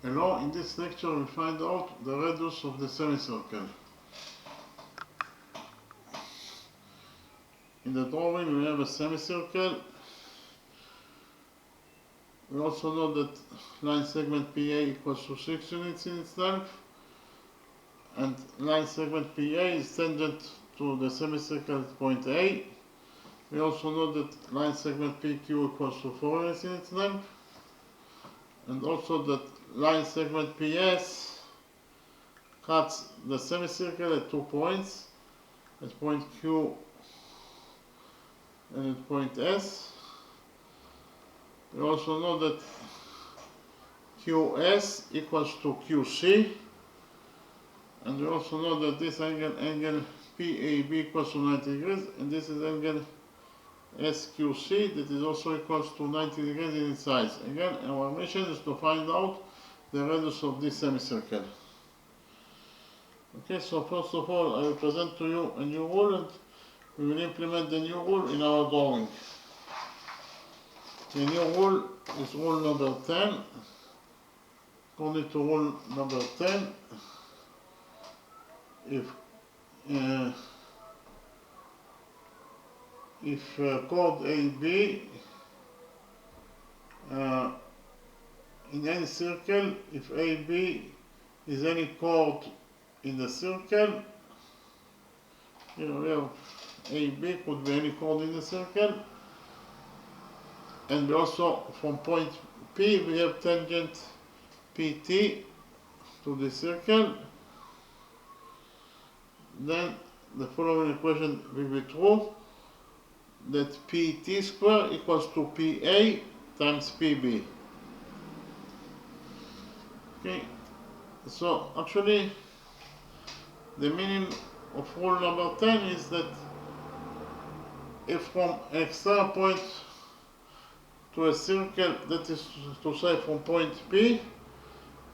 Hello, in this lecture we find out the radius of the semicircle. In the drawing we have a semicircle. We also know that line segment PA equals to 6 units in its length, and line segment PA is tangent to the semicircle at point A. We also know that line segment PQ equals to 4 units in its length, and also that line segment PS cuts the semicircle at 2 points, at point Q and at point S. We also know that QS equals to QC, and we also know that this angle PAB equals to 90 degrees, and this is angle SQC that is also equals to 90 degrees in its size. Again, our mission is to find out the radius of this semicircle. Okay, so first of all I will present to you a new rule, and we will implement the new rule in our drawing. The new rule is rule number 10. According to rule number 10, if chord AB in any circle, if AB is any chord in the circle, here we have AB could be any chord in the circle, and also from point P we have tangent PT to the circle, then the following equation will be true, that PT square equals to PA times PB. Okay, so actually the meaning of rule number 10 is that if from an external point to a circle, that is to say from point P,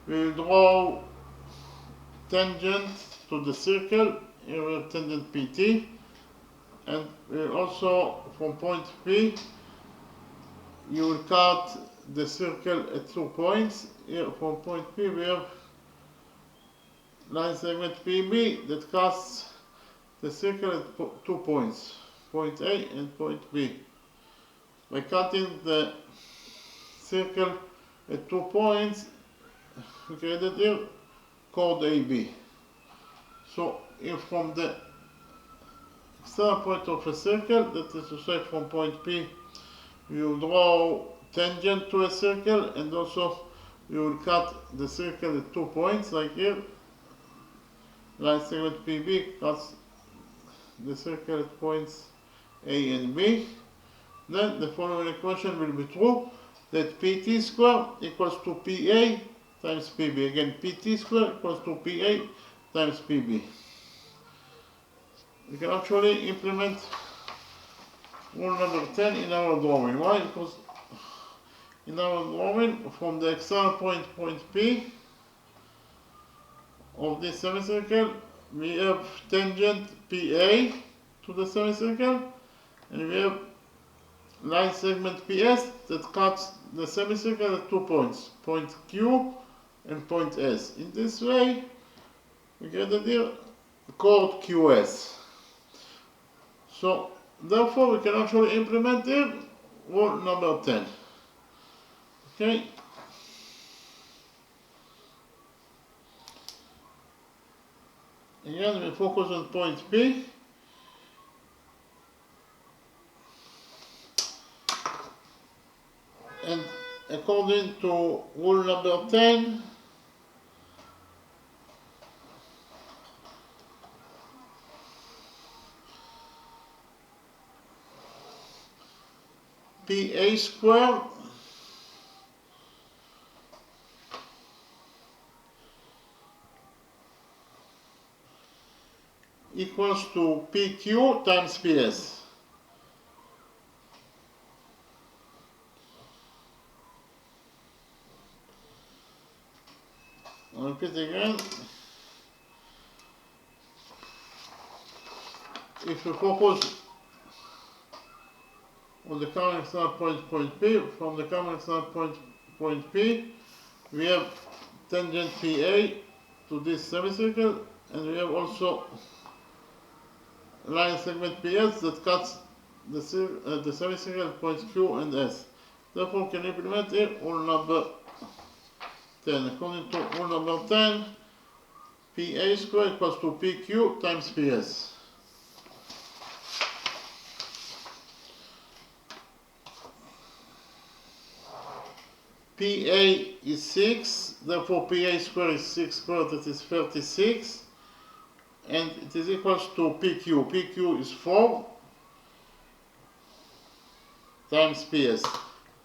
we will draw tangent to the circle. Here we have tangent PT, and we will also from point P you will cut the circle at 2 points. Here from point P we have line segment PB that cuts the circle at 2 points, point A and point B. By cutting the circle at 2 points, we created here chord AB. So if from the external point of a circle, that is to say from point P, you will draw tangent to a circle, and also you will cut the circle at 2 points, like here. Line segment PB cuts the circle at points A and B. Then the following equation will be true, that PT square equals to PA times PB. Again, PT square equals to PA times PB. We can actually implement rule number 10 in our drawing. Why? Because in our drawing, from the external point, point P of this semicircle, we have tangent PA to the semicircle, and we have line segment PS that cuts the semicircle at 2 points, point Q and point S. In this way, we get here chord QS. So therefore we can actually implement here rule number 10. Okay. Again, we focus on point P. And according to rule number 10, PA square equals to PQ times PS. I'll repeat again. If you focus on the common external point, point P, from the common external point, point P, we have tangent PA to this semicircle, and we have also line segment PS that cuts the semicircle points Q and S. Therefore, can implement here rule number 10. According to rule number 10, PA squared equals to PQ times PS. PA is 6, therefore PA squared is 6 squared, that is 36, and it is equals to PQ. PQ is 4 times PS.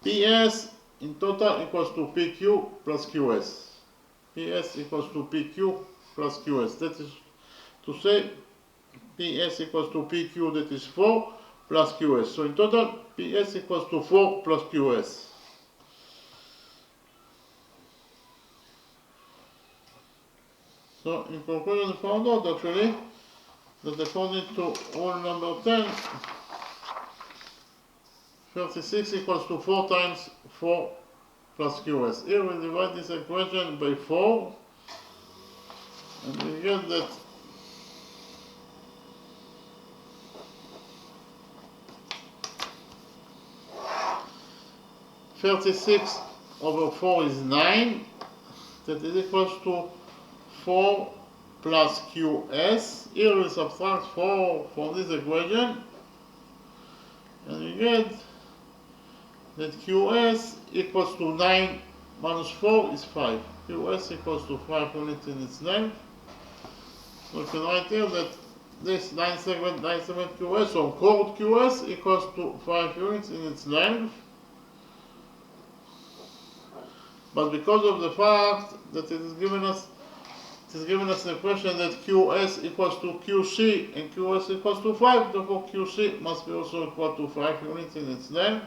PS in total equals to PQ plus QS. PS equals to PQ plus QS. That is to say, PS equals to PQ, that is 4 plus QS. So in total, PS equals to 4 plus QS. So in conclusion, we found out actually that according to rule number 10, 36 equals to 4 times 4 plus QS. Here we divide this equation by 4, and we get that 36 over 4 is 9, that is equals to 4 plus QS. Here we subtract 4 from this equation, and we get that QS equals to 9 minus 4 is 5. QS equals to 5 units in its length. So we can write here that this 9 segment QS, or chord QS, equals to 5 units in its length. But because of the fact that it is given us the question that QS equals to QC and QS equals to 5, therefore QC must be also equal to 5 units in its length.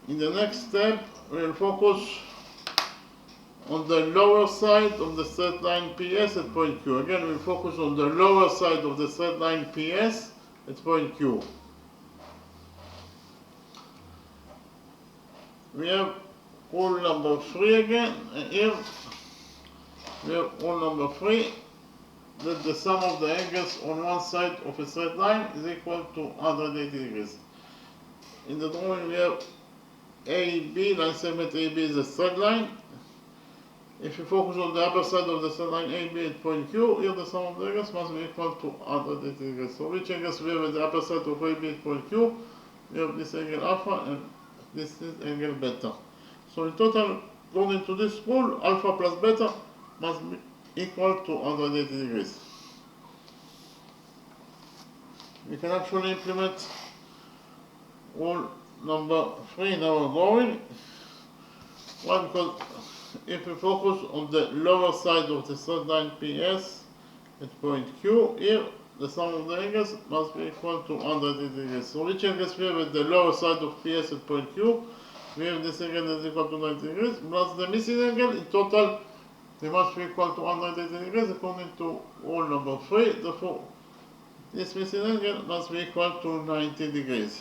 In the next step, we will focus on the lower side of the straight line PS at point Q. Again, we will focus on the lower side of the straight line PS at point Q. We have rule number 3 again, and here we have rule number 3, that the sum of the angles on one side of a straight line is equal to 180 degrees. In the drawing we have AB, line segment AB is a straight line. If you focus on the upper side of the straight line AB at point Q, here the sum of the angles must be equal to 180 degrees. So which angles we have at the upper side of AB at point Q? We have this angle alpha and this is angle beta. So in total, according to this rule, alpha plus beta must be equal to 180 degrees. We can actually implement rule number 3 in our drawing. Why? Because if we focus on the lower side of the straight line PS at point Q, here the sum of the angles must be equal to 180 degrees. So which angles we have at the lower side of PS at point Q? We have this angle that is equal to 90 degrees plus the missing angle. In total, they must be equal to 180 degrees according to rule number 3. Therefore, this missing angle must be equal to 90 degrees.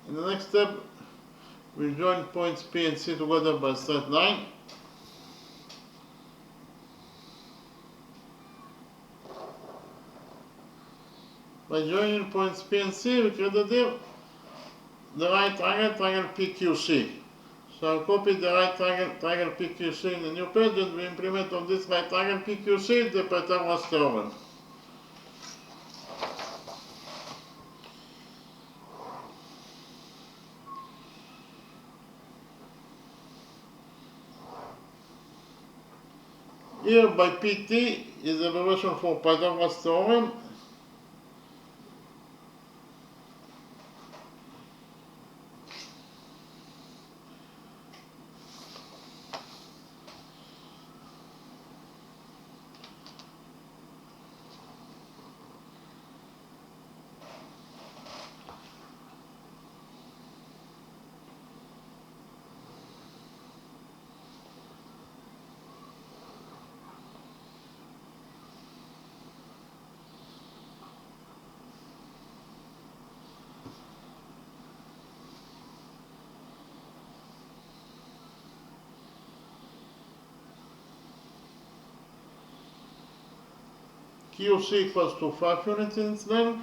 In the next step, we join points P and C together by a straight line. By joining points P and C, we created here the right triangle PQC. So I copy the right triangle PQC in the new page, and we implement on this right triangle PQC the Pythagoras theorem. Here by PT is the abbreviation for Pythagoras theorem. QC equals to 5 units in its length.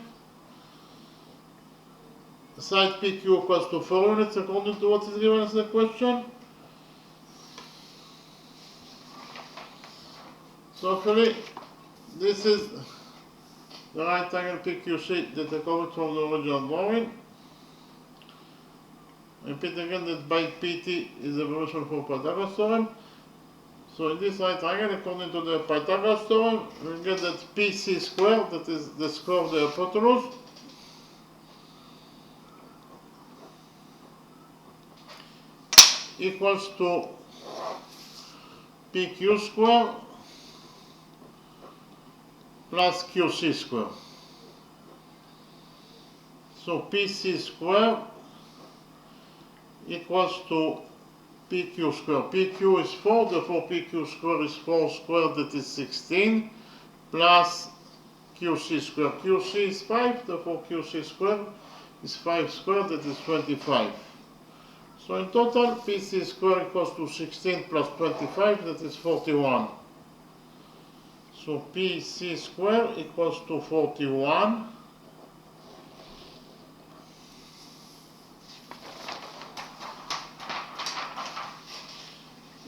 Side PQ equals to 4 units according to what is given as the question. So actually, this is the right angle PQC that I covered from the original drawing. Repeat again that by PT is the evolution for Pythagoras theorem. So in this right angle, according to the Pythagoras theorem, we get that PC squared, that is the square of the hypotenuse, equals to PQ squared plus QC squared. So PC squared equals to PQ squared. PQ is 4, therefore PQ squared is 4 squared, that is 16, plus QC squared. QC is 5, therefore QC squared is 5 squared, that is 25. So in total, PC squared equals to 16 plus 25, that is 41. So PC squared equals to 41.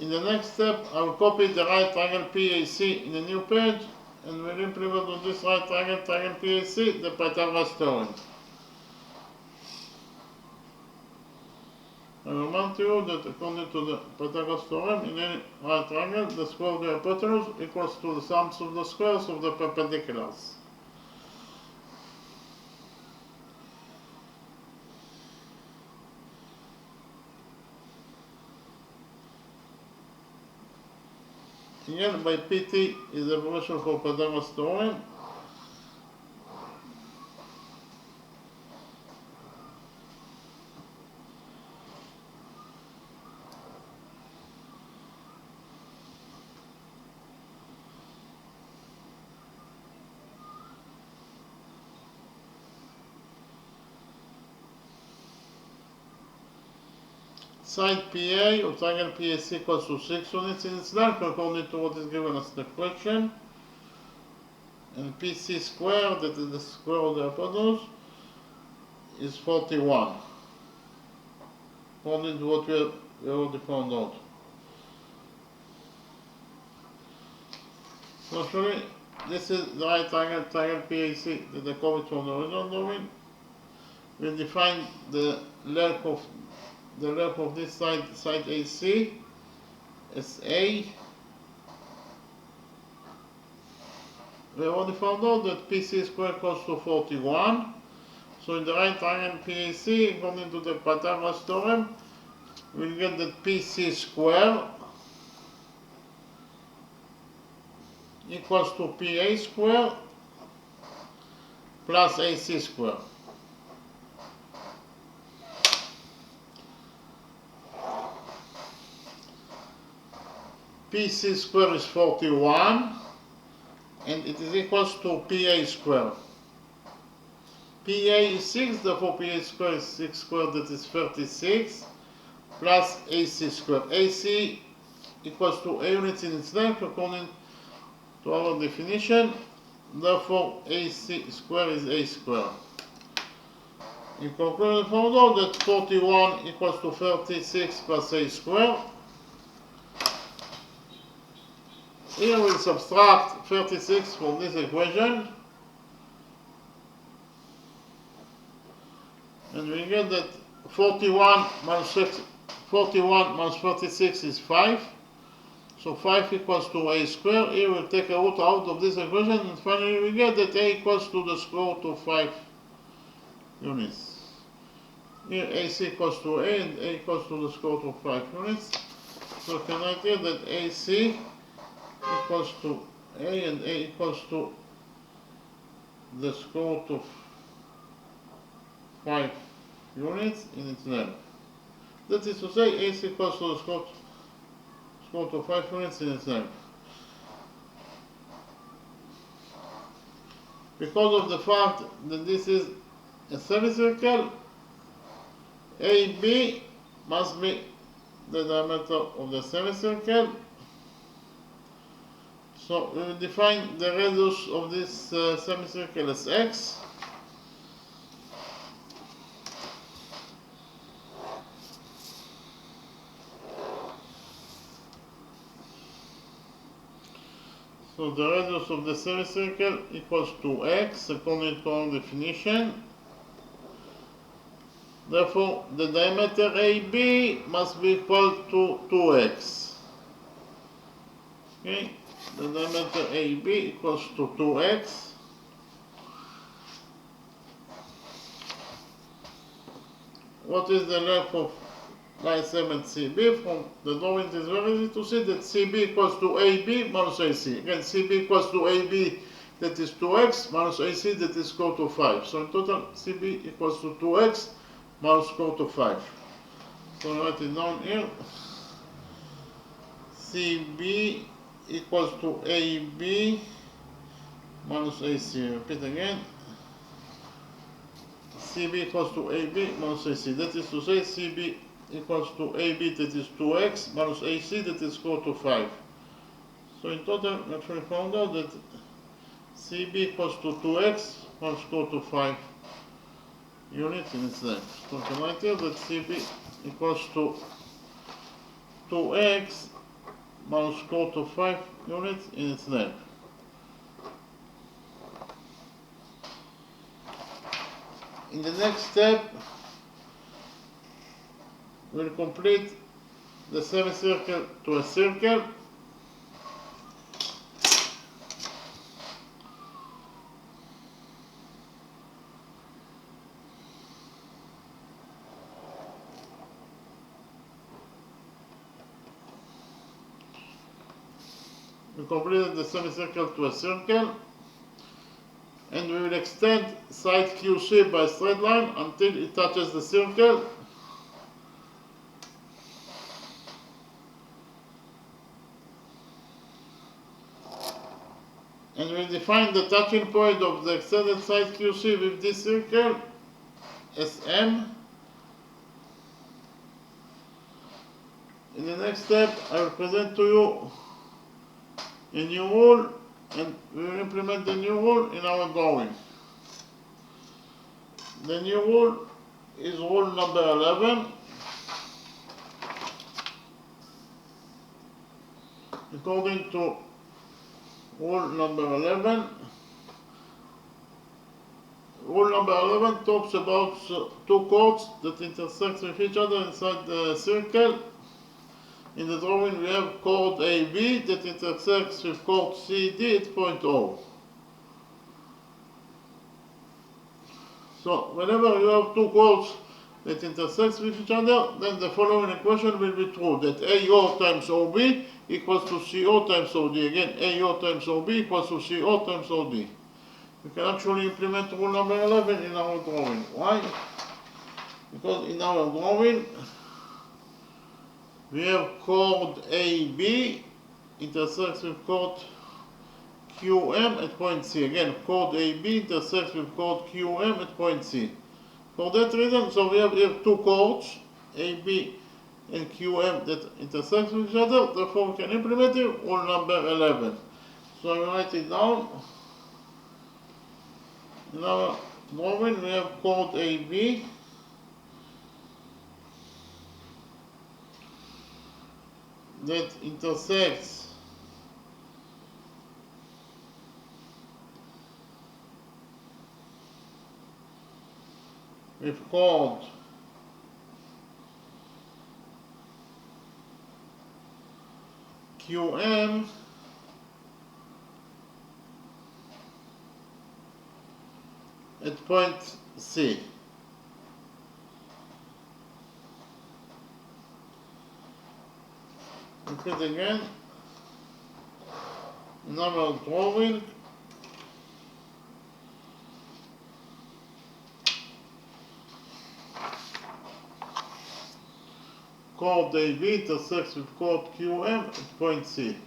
In the next step, I will copy the right angle PAC in a new page and will implement on this right angle triangle PAC the Pythagoras theorem. I remind you that according to the Pythagoras theorem, in any right triangle, the square of the hypotenuse equals to the sums of the squares of the perpendiculars. Again, by PT is the evolution for Pythagoras theorem. Side PA of triangle PAC equals to 6 units in its length according to what is given as the question. And PC squared, that is the square of the hypotenuse, is 41. According to what we already found out. So actually, this is the right angle triangle PAC that I covered from the original drawing. We define the length of this side AC as A. We already found out that PC squared equals to 41. So in the right angle PAC, according to the Pythagoras theorem, we'll get that PC squared equals to PA squared plus AC squared. PC squared is 41 and it is equals to PA squared. PA is 6, therefore PA squared is 6 squared, that is 36, plus AC squared. AC equals to A units in its length according to our definition, therefore AC squared is A squared. In conclusion, we found out that 41 equals to 36 plus A squared. Here we'll subtract 36 from this equation and we get that 41 minus 36 is 5. So 5 equals to A squared. Here we'll take a root out of this equation and finally we get that A equals to the square root of 5 units. Here AC equals to A and A equals to the square root of 5 units. So we can write here that AC equals to A and A equals to the square root of 5 units in its length. That is to say, AC equals to the square root of 5 units in its length. Because of the fact that this is a semicircle, AB must be the diameter of the semicircle. So we will define the radius of this semicircle as x. So the radius of the semicircle equals to x according to our definition. Therefore, the diameter AB must be equal to 2x. Okay, the diameter AB equals to 2x. What is the length of line segment CB? From the drawing, it is very easy to see that CB equals to AB minus AC. Again, CB equals to AB, that is 2x, minus AC, that is equal to 5. So in total, CB equals to 2x minus equal to 5. So I write it down here. CB equals to AB minus AC. Repeat again. CB equals to AB minus AC. That is to say, CB equals to AB, that is 2x, minus AC, that is equal to 5. So in total, we actually found out that CB equals to 2x minus equal to 5 units in its length. So we can write here that CB equals to 2x minus equal to 5 units in its length. In the next step, we'll complete the semicircle to a circle. We completed the semicircle to a circle, and we will extend side QC by a straight line until it touches the circle. And we define the touching point of the extended side QC with this circle as M. In the next step, I will present to you a new rule, and we will implement the new rule in our drawing. The new rule is rule number 11. According to rule number 11, rule number 11 talks about two chords that intersect with each other inside the circle. In the drawing, we have chord AB that intersects with chord CD at point O. So whenever you have two chords that intersect with each other, then the following equation will be true, that AO times OB equals to CO times OD. Again, AO times OB equals to CO times OD. We can actually implement rule number 11 in our drawing. Why? Because in our drawing, we have chord AB intersects with chord QM at point C. Again, chord AB intersects with chord QM at point C. For that reason, so we have here two chords, AB and QM, that intersect with each other. Therefore, we can implement it, rule number 11. So I write it down. In our drawing, we have chord AB that intersects with chord QM at point C. Repeat again. In our drawing, chord AB intersects with chord QM at point C.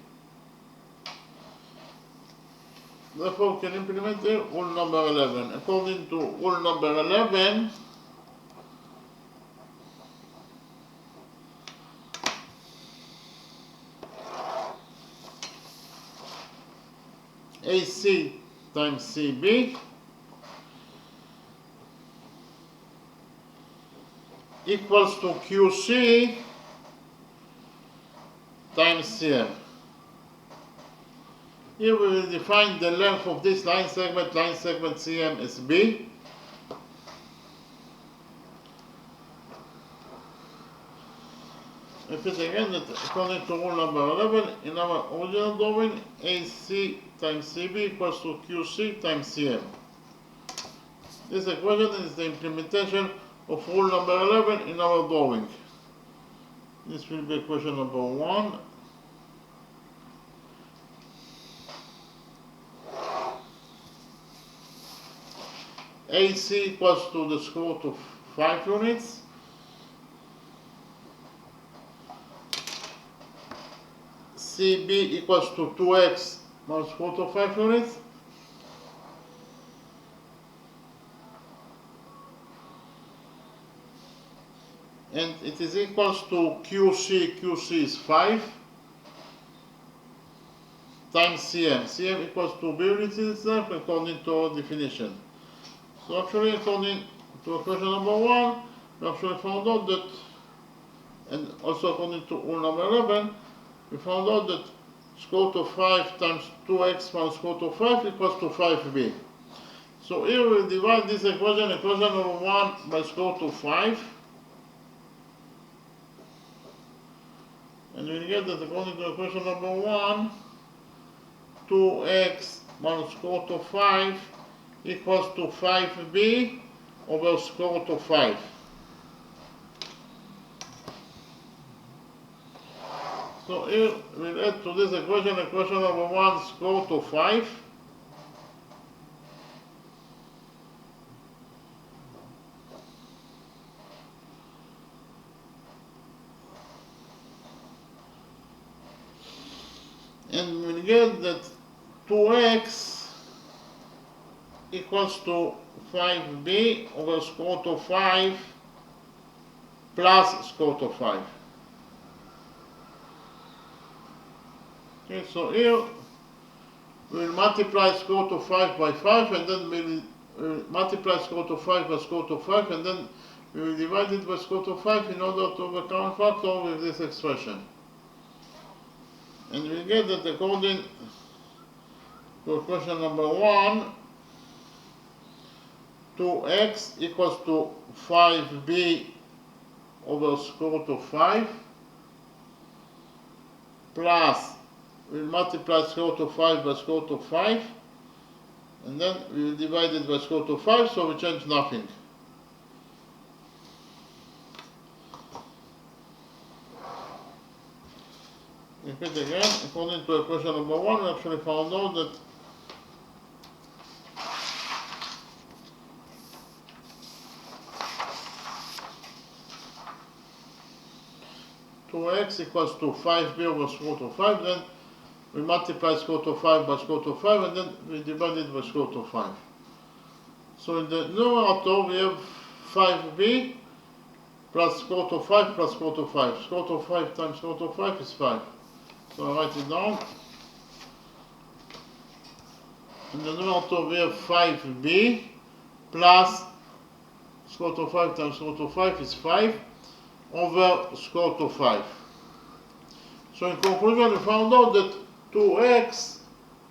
Therefore, we can implement the rule number 11. According to rule number 11, AC times CB equals to QC times CM. Here we will define the length of this line segment CM as B. Repeat again that according to rule number 11, in our original drawing, AC times CB equals to QC times CM. This equation is the implementation of rule number 11 in our drawing. This will be equation number 1. AC equals to the square root of 5 units. CB equals to 2x minus square root of 5 units. And it is equals to QC is 5, times CM equals to B units itself according to our definition. So actually, according to equation number 1, we actually found out that, and also according to rule number 11, we found out that square root of 5 times 2x minus square root of 5 equals to 5b. So here we'll divide this equation number 1 by square root of 5. And we'll get that according to equation number 1, 2x minus square root of 5 equals to 5b over square root of 5. So here we'll add to this equation number 1 square root of 5. And we'll get that 2x equals to 5b over square root of 5 plus square root of 5. Okay, so here we'll multiply square root of 5 by 5, and then we'll multiply square root of 5 by square root of 5, and then we will divide it by square root of 5 in order to overcome factor with this expression. And we get that according to equation number 1, 2x equals to 5b over square root of 5 plus, we'll multiply square root of 5 by square root of 5, and then we will divide it by square root of 5, so we change nothing. Repeat again, according to equation number 1, we actually found out that x equals to 5b over square root of 5, then we multiply square root of 5 by square root of 5, and then we divide it by square root of 5. So in the numerator we have 5b plus square root of 5 plus square root of 5. Square root of 5 times square root of 5 is 5. So I write it down. In the numerator we have 5b plus square root of 5 times square root of 5 is 5 over square root of 5. So in conclusion, we found out that 2x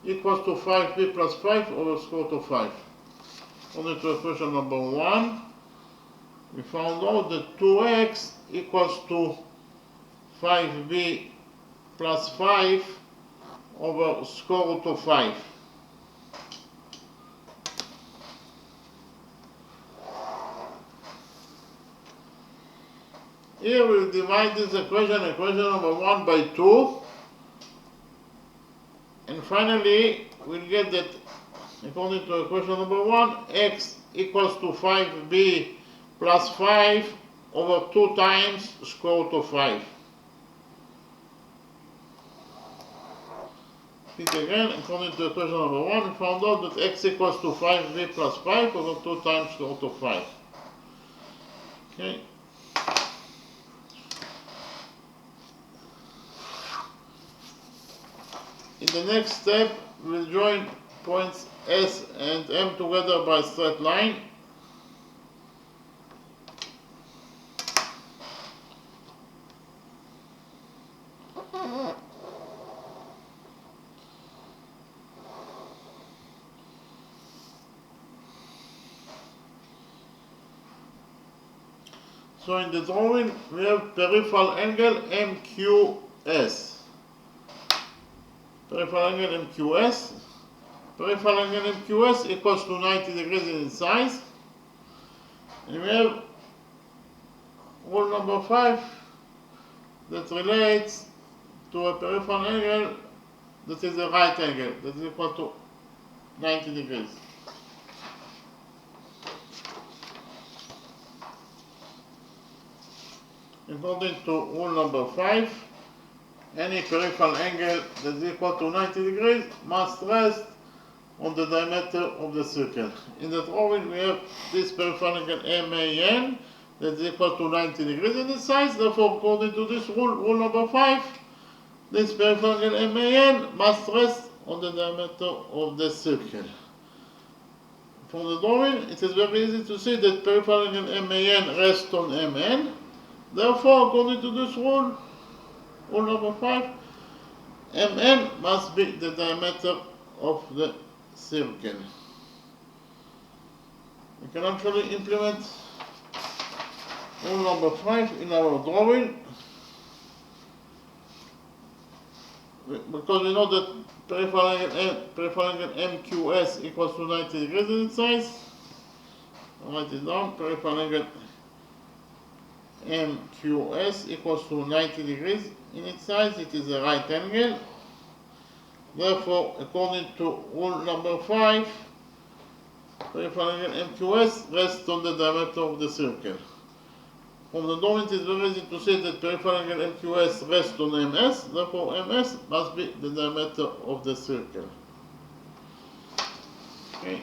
equals to 5b plus 5 over square root of 5. According to equation number 1, we found out that 2x equals to 5b plus 5 over square root of 5. Here we'll divide this equation number 1 by 2, and finally we'll get that according to equation number 1, x equals to 5b plus 5 over 2 times square root of 5. Repeat again, according to equation number 1, we found out that x equals to 5b plus 5 over 2 times square root of 5. Okay. In the next step, we'll join points S and M together by a straight line. So in the drawing we have peripheral angle MQS. Peripheral angle MQS. Peripheral angle MQS equals to 90 degrees in size. And we have rule number 5 that relates to a peripheral angle that is a right angle that is equal to 90 degrees. According to rule number 5, any peripheral angle that is equal to 90 degrees must rest on the diameter of the circle. In the drawing we have this peripheral angle MAN that is equal to 90 degrees in its size. Therefore, according to this rule, rule number 5, this peripheral angle MAN must rest on the diameter of the circle. From the drawing, it is very easy to see that peripheral angle MAN rests on MN. Therefore, according to this rule, rule number 5, MN must be the diameter of the circle. We can actually implement rule number 5 in our drawing, because we know that peripheral angle MQS equals to 90 degrees in its size. I'll write it down. Peripheral angle MQS equals to 90 degrees in its size. It is a right angle. Therefore, according to rule number 5, peripheral angle MQS rests on the diameter of the circle. From the drawing, it is very easy to say that peripheral angle MQS rests on MS. Therefore, MS must be the diameter of the circle. Okay.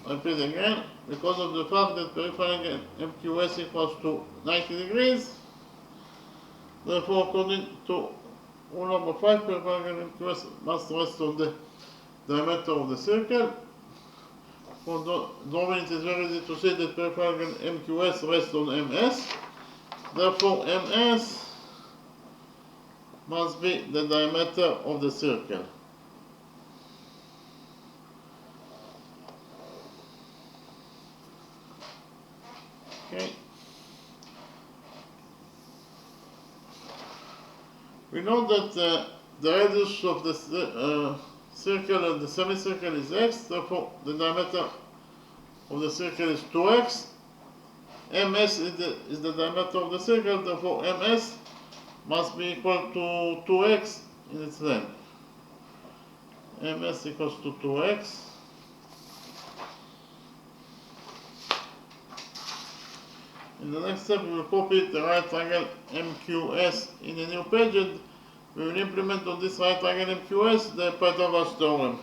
I repeat again, because of the fact that peripheral angle MQS equals to 90 degrees, therefore, according to rule number 5, peripheral angle MQS must rest on the diameter of the circle. For the drawing, it is very easy to say that peripheral angle MQS rests on MS. Therefore, MS must be the diameter of the circle. Okay. We know that the radius of the circle and the semicircle is x, therefore the diameter of the circle is 2x. MS is the diameter of the circle, therefore MS must be equal to 2x in its length. MS equals to 2x. In the next step, we will copy the right angle MQS in a new page, and we will implement on this right angle MQS the Pythagoras theorem.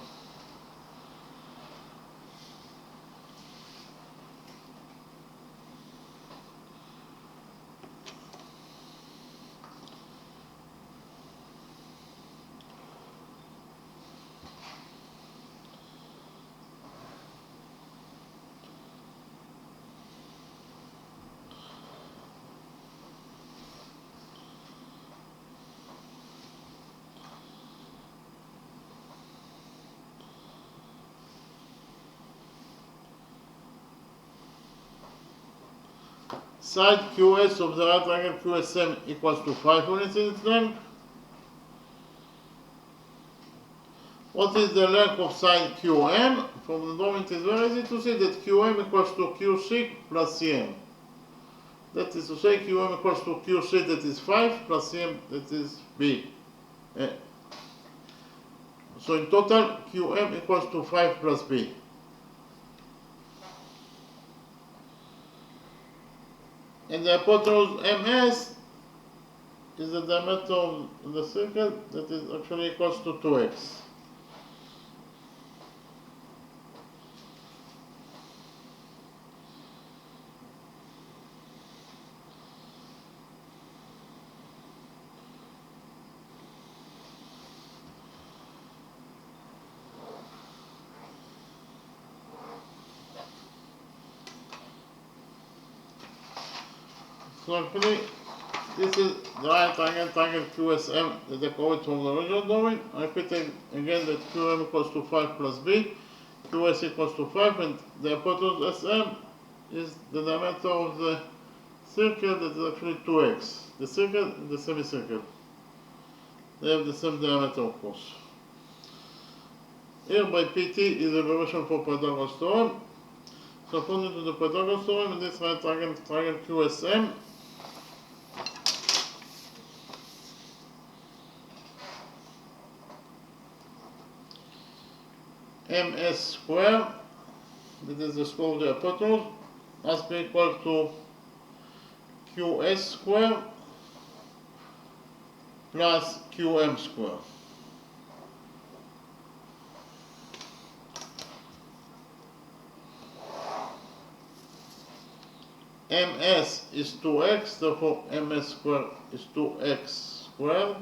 Side QS of the right angle QSM equals to 5 units in its length. What is the length of side QM? From the drawing, it is very easy to see that QM equals to QC plus CM. That is to say, QM equals to QC, that is 5, plus CM, that is B. So in total, QM equals to 5 plus B. And the hypotenuse MS is the diameter of the circle, that is actually equals to 2x. So actually, this is the right triangle QSM that I call it from the original drawing. I repeat again that QM equals to 5 plus B, QS equals to 5, and the hypotenuse SM is the diameter of the circle that is actually 2x. The circle and the semicircle. They have the same diameter, of course. Here by PT is a variation for Pythagoras theorem. So according to the Pythagoras theorem, in this right triangle QSM, ms squared, that is the square of the hypotenuse, must be equal to qs squared plus qm squared. ms is 2x, therefore ms squared is 2x squared,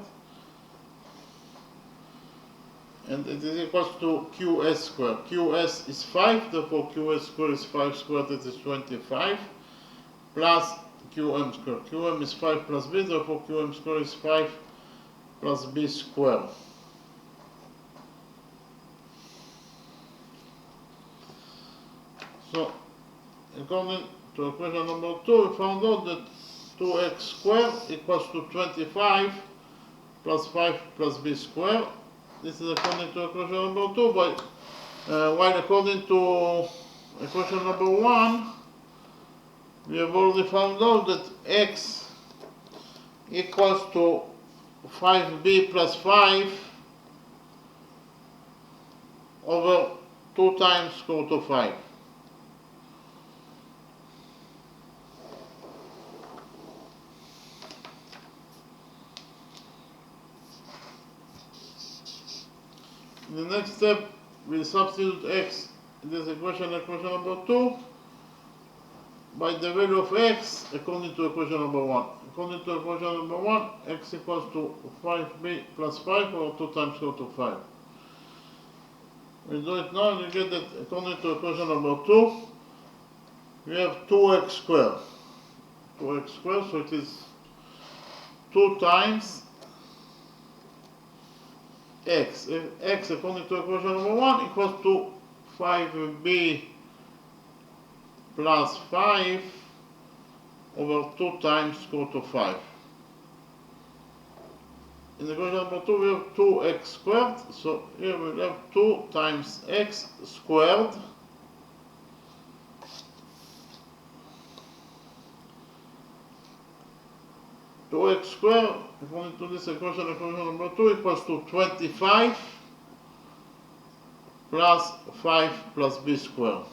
and it is equal to qs squared. Qs is 5, therefore qs squared is 5 squared, that is 25, plus qm squared. Qm is 5 plus b, therefore qm squared is 5 plus b squared. So, according to equation number 2, we found out that 2x squared equals to 25 plus 5 plus b squared. This is according to equation number 2, but while according to equation number 1, we have already found out that x equals to 5b plus 5 over 2 times square root of 5. In the next step, we substitute x in this equation number 2, by the value of x according to equation number 1. According to equation number 1, x equals to 5b plus 5 or 2 times square root of 5. We do it now and we get that according to equation number 2, we have 2x squared. 2x squared, so it is 2 times x. X according to equation number 1 equals to 5b plus 5 over 2 times square root of 5. In equation number 2 we have 2x squared, so here we have 2 times x squared x squared, according to this equation number 2 equals to 25 plus 5 plus b squared.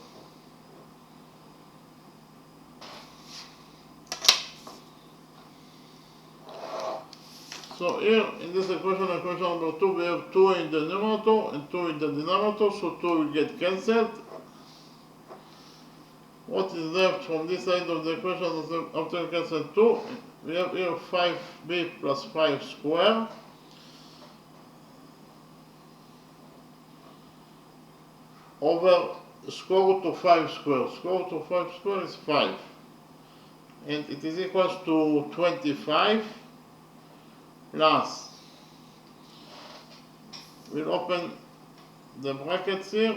So here in this equation number 2, we have 2 in the numerator and 2 in the denominator, so 2 will get cancelled. What is left from this side of the equation after cancel 2? We have here 5b plus 5 squared over square root of 5 squared. Square root of 5 squared is 5. And it is equal to 25 plus, we'll open the brackets here,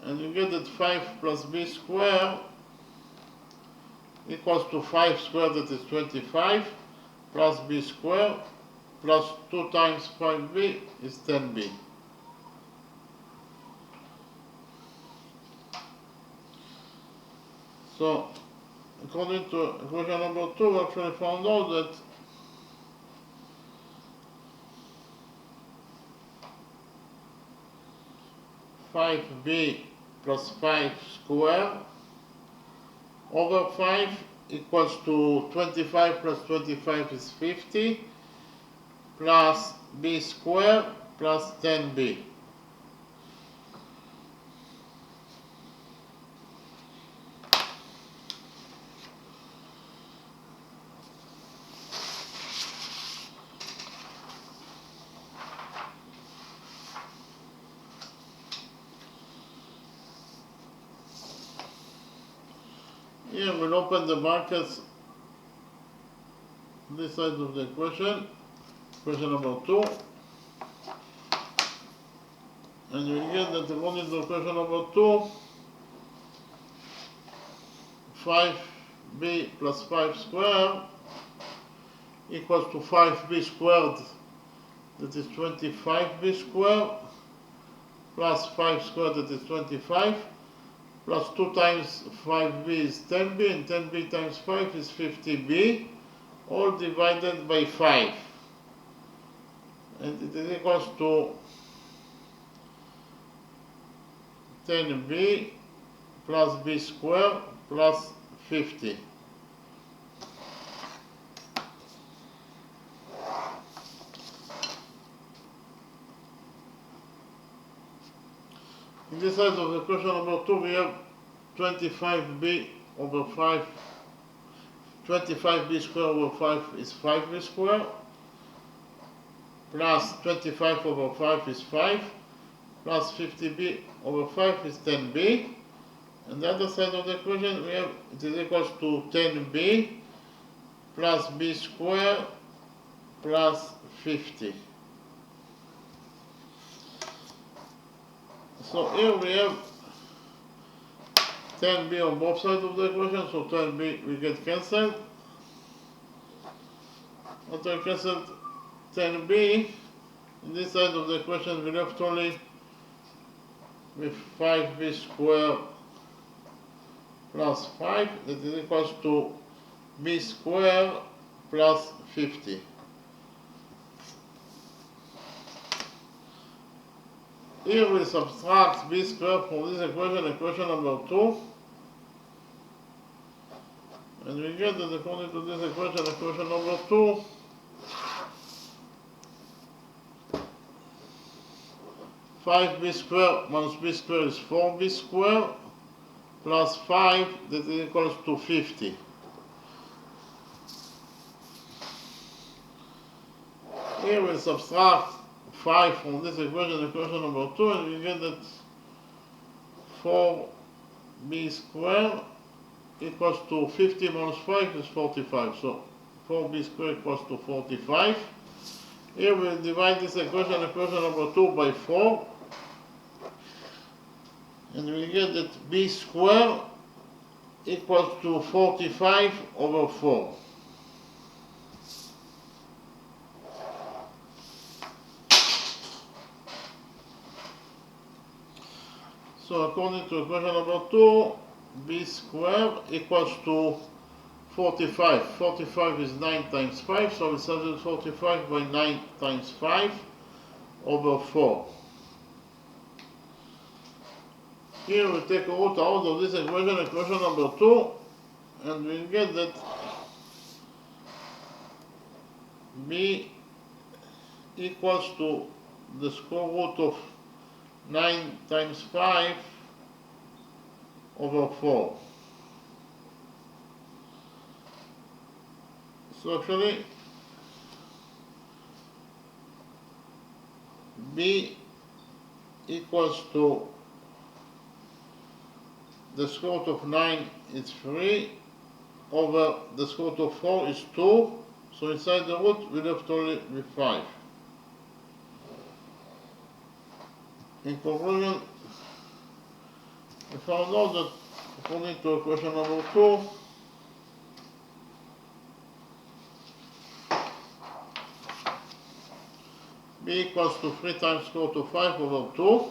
and you get that 5 plus b squared equals to 5 squared, that is 25, plus b squared, plus 2 times 5b is 10b. So, according to equation number 2, we actually found out that (5b plus 5 squared over 5 equals to 25 plus 25 is 50 plus b squared plus 10b. Here Here we'll open the brackets this side of the equation, equation number 2, and we get that according to equation number 2, 5b plus 5 squared equals to 5b squared, that is 25b squared, plus 5 squared, that is 25, plus 2 times 5b is 10b, and 10b times 5 is 50b, all divided by 5. And it is equals to 10b plus b squared plus 50. In this side of the equation number 2, we have 25b over 5. 25b squared over 5 is 5b squared, plus 25 over 5 is 5, plus 50b over 5 is 10b. And the other side of the equation, we have it is equals to 10b plus b squared plus 50. So here we have 10b on both sides of the equation, so 10b will get cancelled. After cancelled 10b, in this side of the equation we left only with 5b squared plus 5, that is equals to b squared plus 50. Here we subtract b squared from this equation, equation number 2, and we get that according to this equation, equation number 2, five b squared minus b squared is 4b squared plus 5, that is equals to 50. Here we subtract 5 from this equation, equation number 2, and we get that 4b squared equals to 50 minus 5 is 45. So 4b squared equals to 45. Here we divide this equation, equation number 2, by 4. And we get that b squared equals to 45 over 4. So according to equation number 2, b squared equals to 45. 45 is 9 times 5, so we substitute 45 by 9 times 5 over 4. Here we take a root out of this equation, equation number 2, and we get that b equals to the square root of 9 times 5 over 4. So actually b equals to the square root of 9 is 3 over the square root of 4 is 2. So inside the root we left only with 5. In conclusion, we found out that according to equation number 2, b equals to 3 times square root of 5 over 2.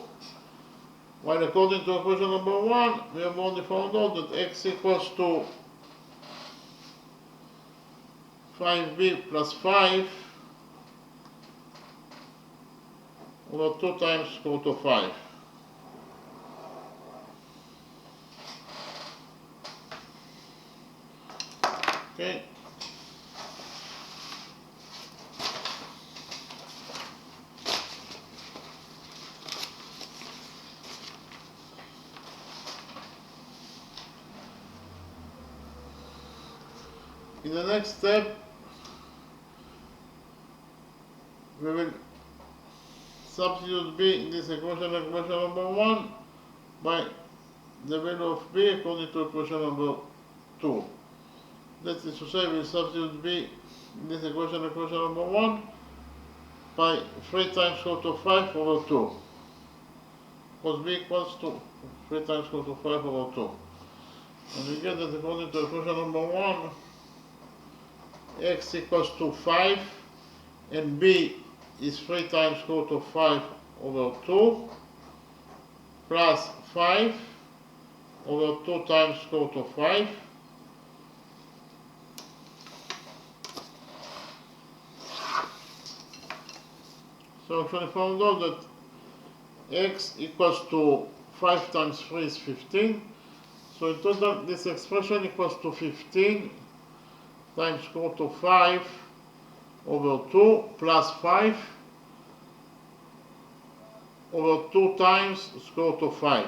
While according to equation number 1, we have only found out that x equals to 5b plus 5 over 2 times square root of 5. Okay. In the next step, we will substitute b in this equation, equation number 1, by the value of b according to equation number 2. That is to say, we substitute b in this equation number 1, by 3 times square root of 5 over 2. Because b equals to 3 times square root of 5 over 2. And we get that according to equation number 1, x equals to 5, and b is 3 times square root of 5 over 2, plus 5 over 2 times square root of 5. So actually found out that x equals to 5 times 3 is 15. So in total this expression equals to 15 times square root of 5 over 2 plus 5 over 2 times square root of 5.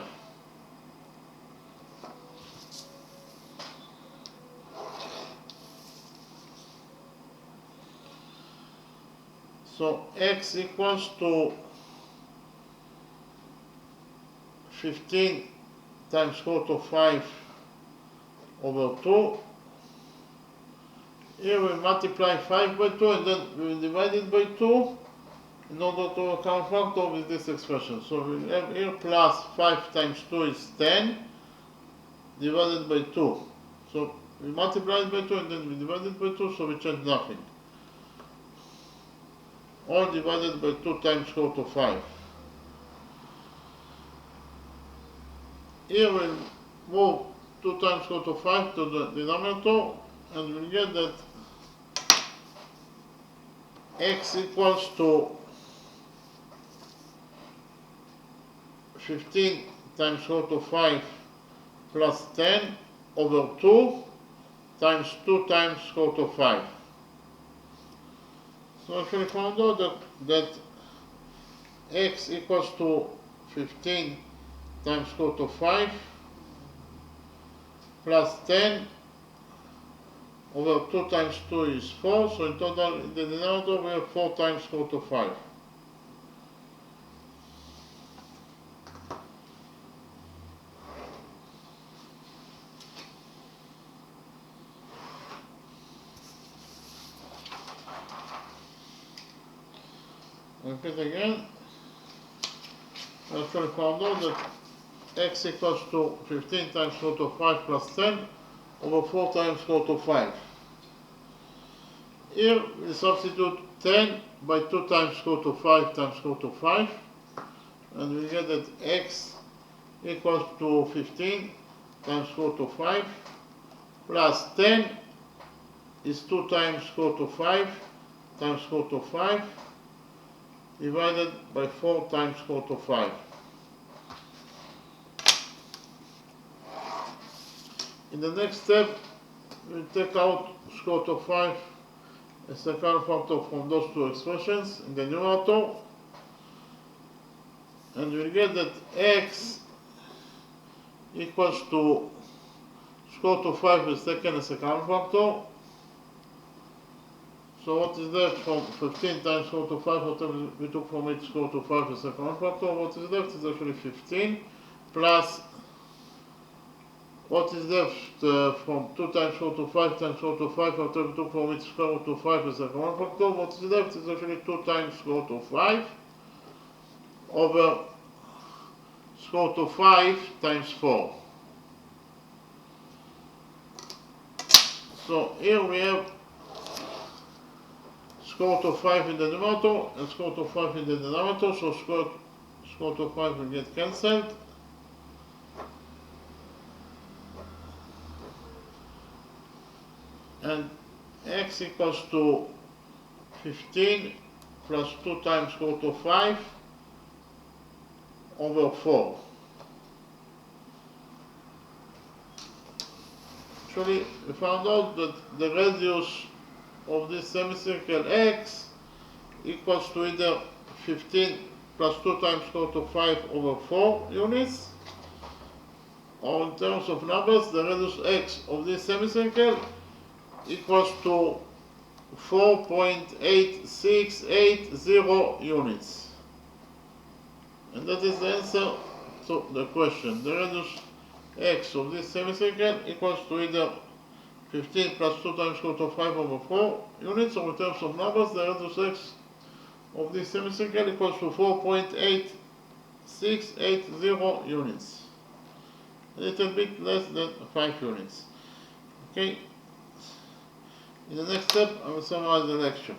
So x equals to 15 times square root of 5 over 2. Here we multiply 5 by 2 and then we divide it by 2 in order to account factor with this expression. So we have here plus 5 times 2 is 10 divided by 2. So we multiply it by 2 and then we divide it by 2, so we change nothing. All divided by 2 times square root of 5. Here we'll move 2 times square root of 5 to the denominator, and we'll get that x equals to 15 times square root of 5 plus 10 over 2 times 2 times square root of 5. So actually found out that x equals to 15 times square root of 5 plus 10 over 2 times 2 is 4. So in total in the denominator we have 4 times square root of 5. Repeat again. I actually found out that x equals to 15 times square root of 5 plus 10 over 4 times square root of 5. Here we substitute 10 by 2 times square root of 5 times square root of 5, and we get that x equals to 15 times square root of 5 plus 10 is 2 times square root of 5 times square root of 5 divided by 4 times square root of 5. In the next step, we take out square root of 5 as a common factor from those two expressions in the numerator, and we get that x equals to square root of 5 is taken as a common factor. So what is left from 15 times square root of 5, whatever we took from it, square root of 5 is a common factor. What is left is actually 15 plus what is left from 2 times square root of 5 times square root of 5, after we took from it square root of 5 is a common factor. What is left is actually 2 times square root of 5 over square root of 5 times 4. So here we have square root of 5 in the numerator and square root of 5 in the denominator, so square root of 5 will get cancelled. And x equals to 15 plus 2 times square root of 5 over 4. Actually, we found out that the radius of this semicircle x equals to either 15 plus 2 times square root of 5 over 4 units, or in terms of numbers, the radius x of this semicircle equals to 4.8680 units. And that is the answer to the question. The radius x of this semicircle equals to either 15 plus 2 times square root of 5 over 4 units, or in terms of numbers, the radius x of this semicircle equals to 4.8680 units. A little bit less than 5 units. Okay. In the next step, I will summarize the lecture.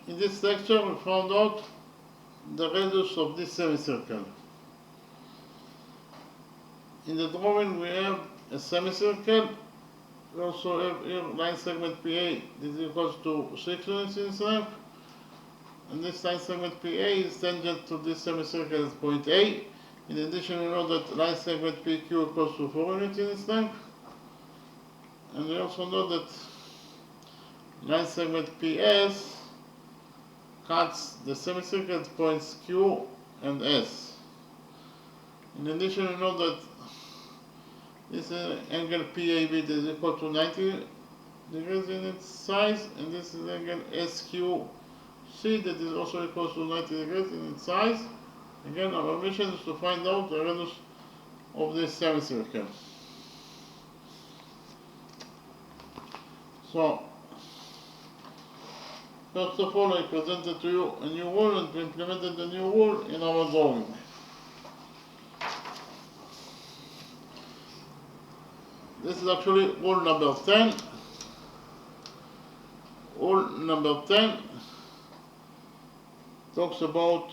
In this lecture, we found out the radius of this semicircle. In the drawing, we have a semicircle. We also have here line segment PA. This equals to 6 units in length. And this line segment PA is tangent to this semicircle at point A. In addition, we know that line segment PQ equals to 4 units in its length. And we also know that line segment PS cuts the semicircle at points Q and S. In addition, we know that this angle PAB is equal to 90 degrees in its size, and this is angle SQC that is also equal to 90 degrees in its size. Again, our mission is to find out the radius of this semicircle. So, first of all, I presented to you a new rule and we implemented the new rule in our drawing. This is actually rule number 10. Rule number 10 talks about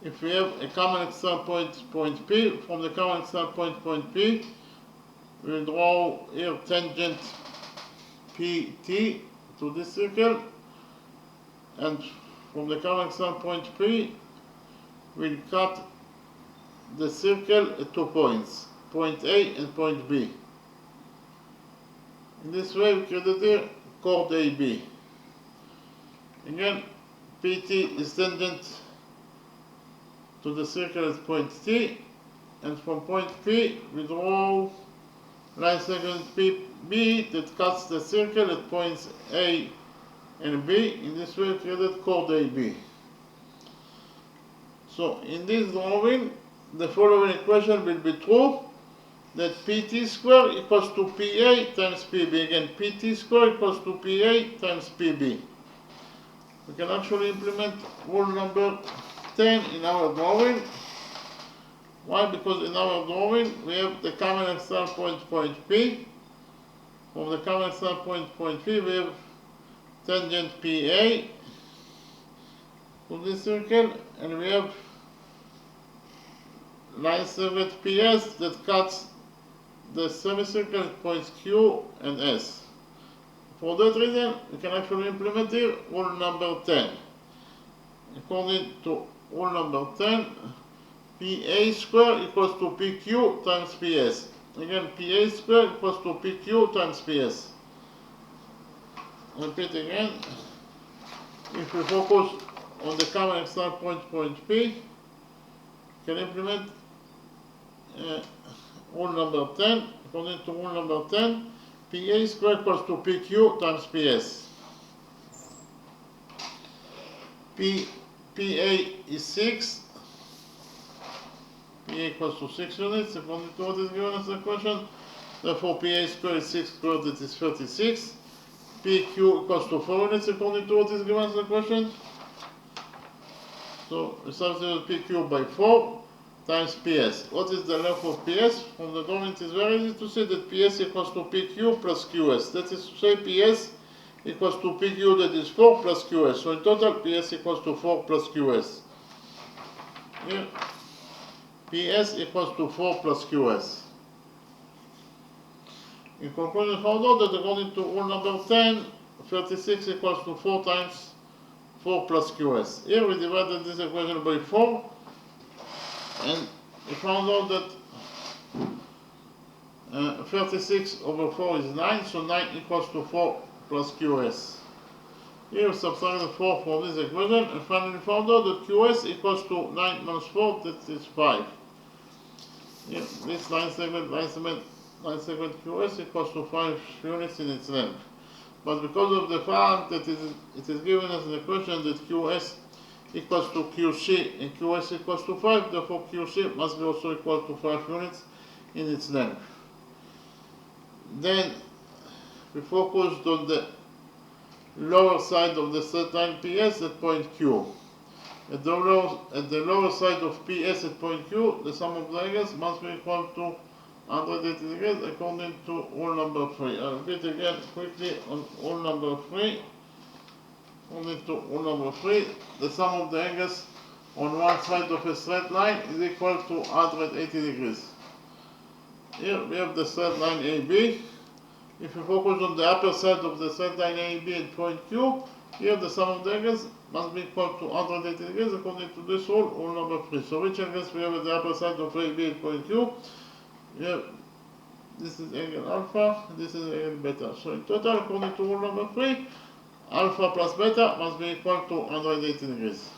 if we have a common external point P, from the common external point P, we will draw here tangent PT to this circle, and from the common external point P, we'll cut the circle at 2 points, point A and point B. In this way, we created here chord AB. Again, PT is tangent to the circle at point T, and from point P, we draw line segment PB that cuts the circle at points A and B. In this way, we created chord AB. So, in this drawing, the following equation will be true, that PT square equals to PA times PB. Again, PT square equals to PA times PB. We can actually implement rule number 10 in our drawing. Why? Because in our drawing we have the common external point P. From the common external point P we have tangent PA to this circle, and we have line segment PS that cuts the semicircle at points Q and S. For that reason, we can actually implement here rule number 10. According to rule number 10, PA square equals to PQ times PS. Again, PA square equals to PQ times PS. Repeat again. If we focus on the common external point P, we can implement rule number 10. According to rule number 10, PA square equals to PQ times PS. PA is 6. PA equals to 6 units, according to what is given as the question. Therefore, PA square is 6 squared, that is 36. PQ equals to 4 units, according to what is given as the question. So, we substitute PQ by 4 times PS. What is the length of PS? From the drawing it is very easy to see that PS equals to PQ plus QS. That is to say PS equals to PQ, that is 4 plus QS. So in total PS equals to 4 plus QS. Here, PS equals to 4 plus QS. In conclusion, found out that according to rule number 10, 36 equals to 4 times 4 plus QS. Here we divided this equation by 4. And we found out that 36 over 4 is 9, so 9 equals to 4 plus QS. Here we subtracted 4 from this equation and finally found out that QS equals to 9 minus 4, that is 5. Here, this line segment QS equals to 5 units in its length. But because of the fact that it is given as an equation that QS equals to QC and QS equals to 5, therefore QC must be also equal to 5 units in its length. Then we focused on the lower side of the straight line PS at point Q. At the lower side of PS at point Q, the sum of the angles must be equal to 180 degrees according to rule number 3. I'll repeat again quickly on rule number 3. According to rule number 3, the sum of the angles on one side of a straight line is equal to 180 degrees. Here we have the straight line AB. If you focus on the upper side of the straight line AB at point Q, here the sum of the angles must be equal to 180 degrees according to this rule, rule number 3. So which angles we have at the upper side of AB at point Q? Here, this is angle alpha, this is angle beta. So in total, according to rule number 3, alpha plus beta must be equal to 180 degrees.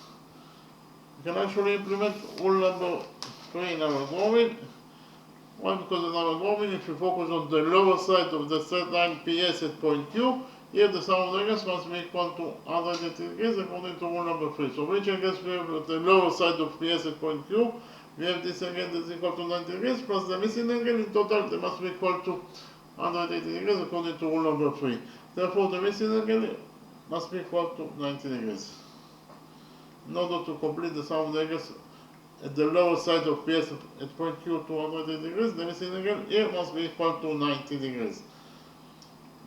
We can actually implement rule number 3 in our drawing. Why? Because in our drawing, if you focus on the lower side of the straight line PS at point Q, here the sum of the angles must be equal to 180 degrees according to rule number 3. So which angles we have at the lower side of PS at point Q? We have this angle that is equal to 90 degrees plus the missing angle. In total, they must be equal to 180 degrees according to rule number 3. Therefore, the missing angle must be equal to 90 degrees. In order to complete the sum of the angles at the lower side of PS at point Q to 180 degrees, the missing angle here must be equal to 90 degrees.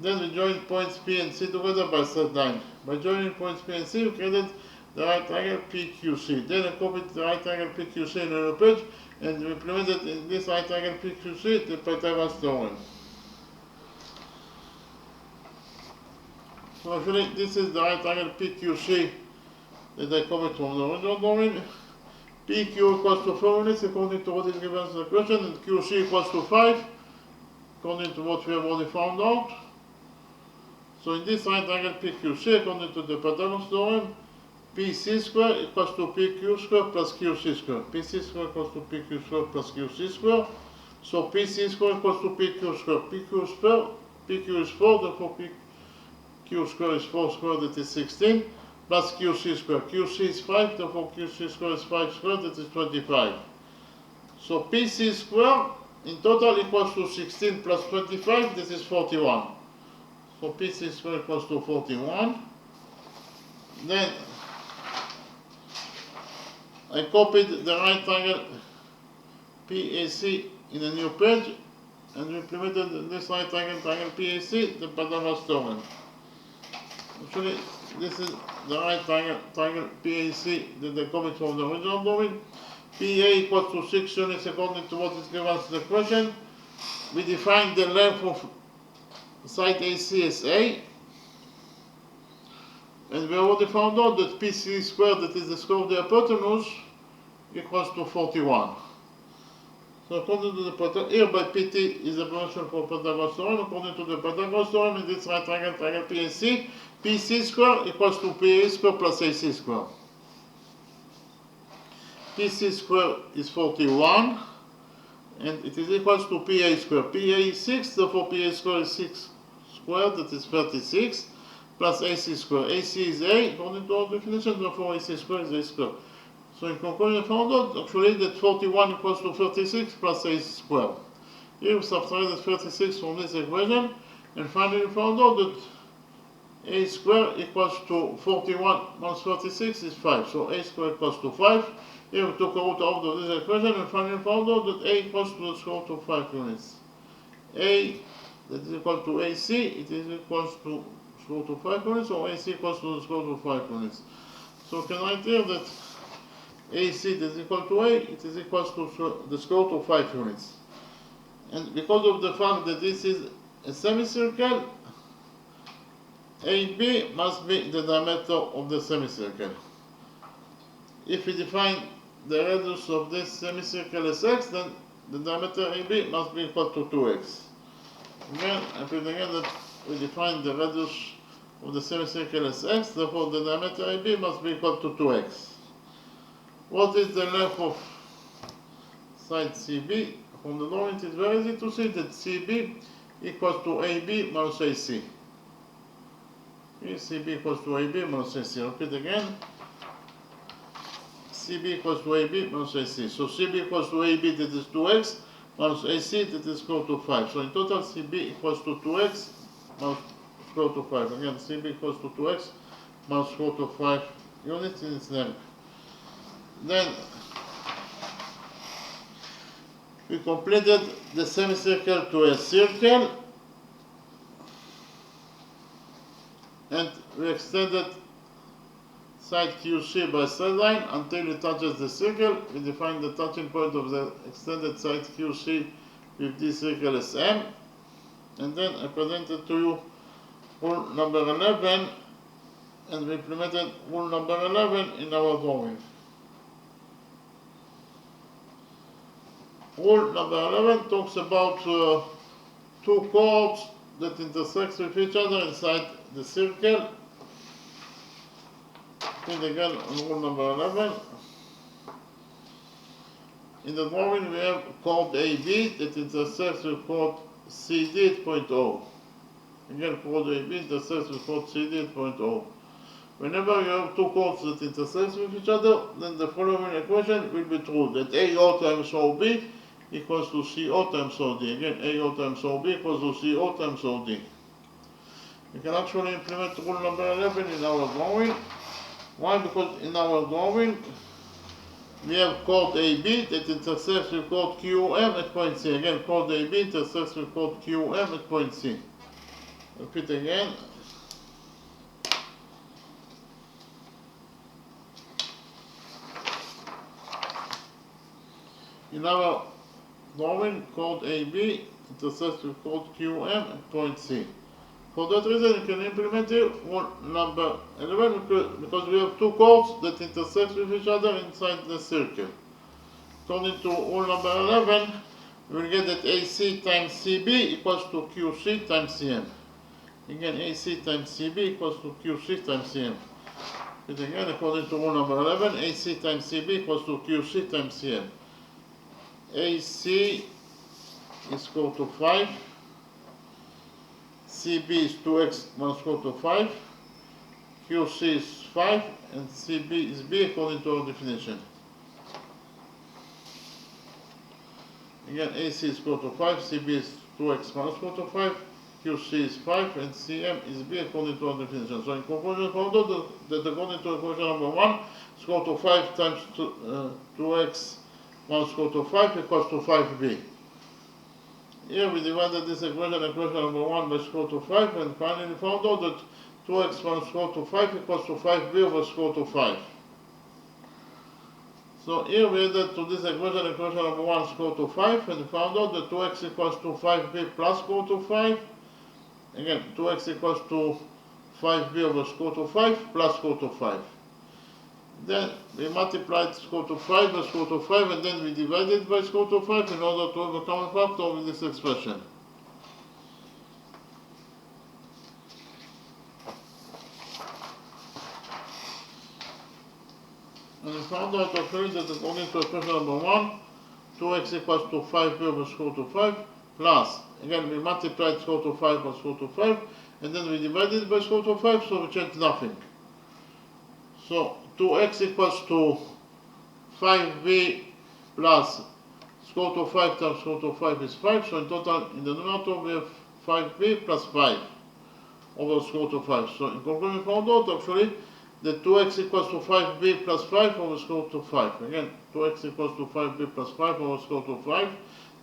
Then we join points P and C together by straight line. By joining points P and C, we created the right angle PQC. Then I copied the right angle PQC in another page and we implemented in this right angle PQC the Pythagoras theorem. So actually this is the right angle PQC that I copied from the original drawing. PQ equals to 4 units according to what is given as the question, and QC equals to 5 according to what we have already found out. So in this right angle PQC, according to the Pythagoras theorem, PC square equals to PQ square plus QC square. PC square equals to PQ square plus QC square. So PC square equals to PQ square. PQ is 4, therefore PQ square is 4 square, that is 16, plus QC square. QC is 5, therefore QC square is 5 square, that is 25. So PC square in total equals to 16 plus 25, this is 41. So PC square equals to 41. Then I copied the right angle PAC in a new page, and we implemented this right triangle, triangle PAC, the Pythagoras theorem. Actually, this is the right triangle, triangle PAC that they copied from the original drawing. PA equals to 6 units according to what is given us the question. We define the length of side AC as A, and we already found out that PC squared, that is the square of the hypotenuse, equals to 41. So according to the Pythagoras, here by PT is the expression for Pythagoras theorem. According to the Pythagoras theorem, in this right triangle, triangle PAC, PC square equals to PA square plus AC square. PC square is 41, and it is equals to PA square. PA is 6, therefore PA square is 6 squared, that is 36, plus AC square. AC is A, according to our definition, therefore AC square is A square. So in conclusion, we found out actually that 41 equals to 36 plus A square. Here we subtracted 36 from this equation, and finally we found out that A square equals to 41 minus 36 is 5. So A square equals to 5. Here we took a root out of this equation, and finally found out that A equals to the square root of 5 units. A, that is equal to AC, it is equals to square root of 5 units, so AC equals to the square root of 5 units. So we can write here that AC that is equal to A, it is equals to the square root of 5 units. And because of the fact that this is a semicircle, AB must be the diameter of the semicircle. If we define the radius of this semicircle as x, then the diameter AB must be equal to 2x. Again, I put again that we define the radius of the semicircle as x, therefore the diameter AB must be equal to 2x. What is the length of side CB? From the drawing, it is very easy to see that CB equals to AB minus AC. Here, CB equals to AB minus AC. Repeat again. CB equals to AB minus AC. So CB equals to AB, that is 2x, minus AC, that is square root of 5. So in total, CB equals to 2x minus square root of 5. Again, CB equals to 2x minus square root of 5 units in its length. Then we completed the semicircle to a circle, and we extended side QC by side line until it touches the circle. We define the touching point of the extended side QC with this circle as M, and then I presented to you rule number 11, and we implemented rule number 11 in our drawing. Rule number 11 talks about two chords that intersect with each other inside the circle. Think again on rule number 11. In the drawing we have chord AB that intersects with chord CD at point O. Again, chord AB intersects with chord CD at point O. Whenever you have two chords that intersect with each other, then the following equation will be true, that AO times OB equals to CO times OD. Again, AO times OB equals to CO times OD. We can actually implement rule number 11 in our drawing. Why? Because in our drawing we have chord AB that intersects with chord QM at point C. Again, chord AB intersects with chord QM at point C. Repeat again. In our drawing, chord AB intersects with chord QM at point C. For that reason, you can implement here rule number 11 because we have two chords that intersect with each other inside the circle. According to rule number 11, we will get that AC times CB equals to QC times CM. Again, AC times CB equals to QC times CM. But again, according to rule number 11, AC times CB equals to QC times CM. AC is equal to 5. CB is 2x minus square root of 5, QC is 5, and CB is B according to our definition. Again, AC is equal to 5, CB is 2x minus square root of 5, QC is 5, and CM is B according to our definition. So in conclusion, found out that according to equation number 1, square root of 5 times 2x 1 square root of 5 equals to 5b. Here we divided this equation number 1 by square root of 5 and finally found out that 2x minus square root of 5 equals to 5b over square root of 5. So here we added to this equation number 1 square root of 5 and found out that 2x equals to 5b plus square root of 5. Again, 2x equals to 5b over square root of 5 plus square root of 5. Then we multiplied square root of 5 by square root of 5 and then we divided by square root of 5 in order to have a common factor with this expression. And we found out actually that according to equation number 1, 2x equals to 5b over square root of 5 plus, again we multiplied square root of 5 by square root of 5 and then we divided by square root of 5, so we changed nothing. So 2x equals to 5b plus square root of 5 times square root of 5 is 5, so in total in the numerator we have 5b plus 5 over square root of 5. So in conclusion we found out actually that 2x equals to 5b plus 5 over square root of 5. Again, 2x equals to 5b plus 5 over square root of 5.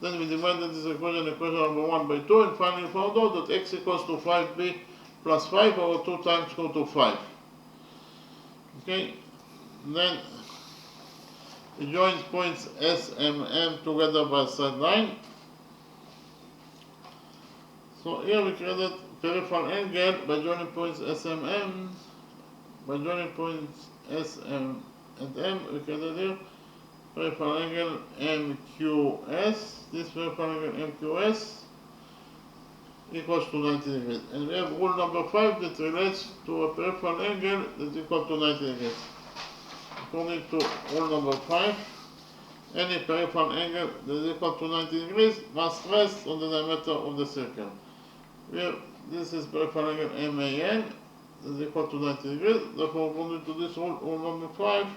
Then we divided this equation number 1 by 2 and finally found out that x equals to 5b plus 5 over 2 times square root of 5. Okay, then we join points S and M together by a straight line. So here we created peripheral angle by joining points S and M. By joining points S and M, we created here peripheral angle MQS. This peripheral angle MQS equals to 90 degrees. And we have rule number 5 that relates to a peripheral angle that is equal to 90 degrees. According to rule number 5, any peripheral angle that is equal to 90 degrees must rest on the diameter of the circle. This is peripheral angle MAN that is equal to 90 degrees. Therefore, according to this rule number 5,